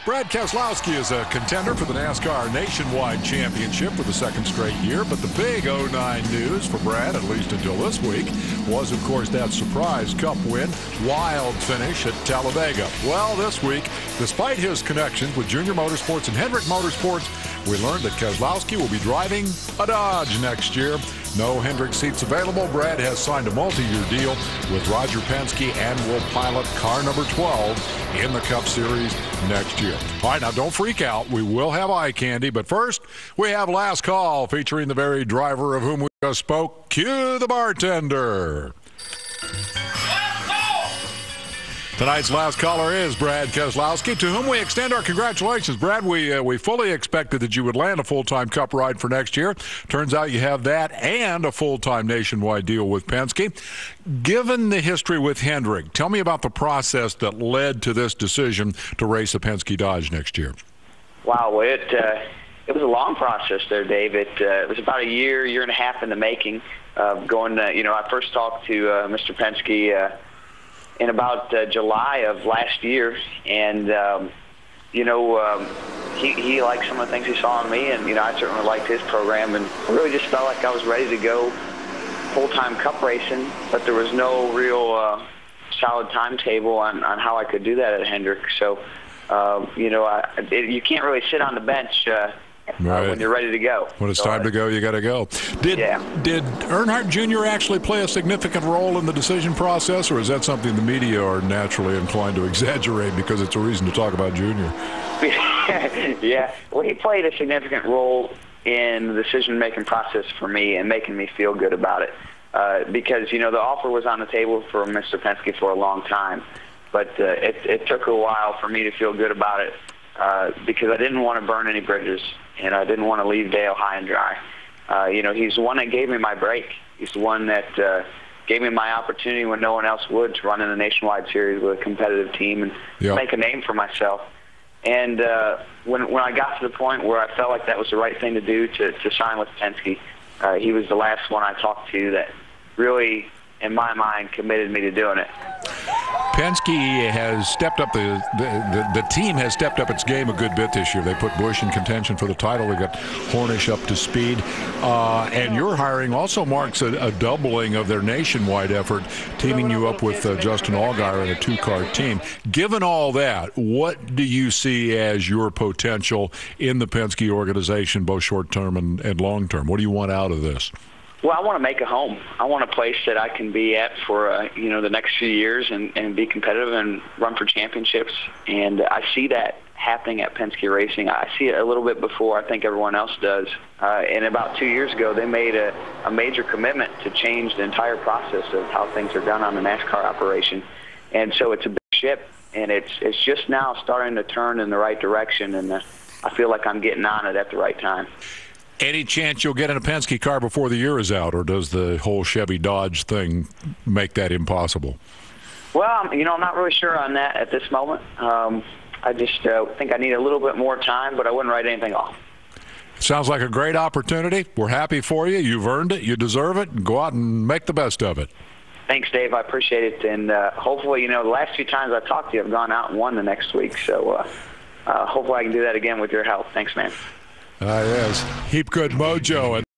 Brad Keselowski is a contender for the NASCAR Nationwide Championship for the second straight year, but the big '09 news for Brad, at least until this week, was, of course, that surprise Cup win, wild finish at Talladega. Well, this week, despite his connections with Junior Motorsports and Hendrick Motorsports, we learned that Keselowski will be driving a Dodge next year. No Hendrick seats available. Brad has signed a multi-year deal with Roger Penske and will pilot car number 12 in the Cup Series next year. All right, now don't freak out. We will have eye candy, but first we have Last Call featuring the very driver of whom we just spoke. Cue the bartender. Tonight's last caller is Brad Keselowski, to whom we extend our congratulations. Brad, we fully expected that you would land a full-time Cup ride for next year. Turns out you have that and a full-time nationwide deal with Penske. Given the history with Hendrick, tell me about the process that led to this decision to race a Penske Dodge next year. Wow, well, it was a long process there, Dave. It was about a year and a half in the making. I first talked to Mr. Penske in about July of last year, and he liked some of the things he saw in me, and I certainly liked his program, and I really just felt like I was ready to go full-time Cup racing, but there was no real solid timetable on how I could do that at Hendrick. So you can't really sit on the bench right when you're ready to go. When it's time to go, you got to go. Did Earnhardt Jr. actually play a significant role in the decision process, or is that something the media are naturally inclined to exaggerate because it's a reason to talk about Jr.? Yeah, well, he played a significant role in the decision-making process for me and making me feel good about it because, the offer was on the table for Mr. Penske for a long time, but it took a while for me to feel good about it because I didn't want to burn any bridges, and I didn't want to leave Dale high and dry. He's the one that gave me my break. He's the one that gave me my opportunity when no one else would to run in the Nationwide Series with a competitive team and make a name for myself. And when I got to the point where I felt like that was the right thing to do to sign with Penske, he was the last one I talked to that really, in my mind, committed me to doing it. Penske has stepped up, the team has stepped up its game a good bit this year. They put Busch in contention for the title. They got Hornish up to speed. And your hiring also marks a doubling of their nationwide effort, teaming you up with Justin Allgaier in a two-car team. Given all that, what do you see as your potential in the Penske organization, both short-term and long-term? What do you want out of this? Well, I want to make a home. I want a place that I can be at for the next few years and be competitive and run for championships. And I see that happening at Penske Racing. I see it a little bit before I think everyone else does. And about 2 years ago, they made a major commitment to change the entire process of how things are done on the NASCAR operation. And so it's a big ship, and it's just now starting to turn in the right direction. And I feel like I'm getting on it at the right time. Any chance you'll get in a Penske car before the year is out, or does the whole Chevy Dodge thing make that impossible? Well, I'm not really sure on that at this moment. I just think I need a little bit more time, but I wouldn't write anything off. Sounds like a great opportunity. We're happy for you. You've earned it. You deserve it. Go out and make the best of it. Thanks, Dave. I appreciate it. And hopefully, the last few times I've talked to you, I've gone out and won the next week. So hopefully I can do that again with your help. Thanks, man. Yes. Heap good mojo.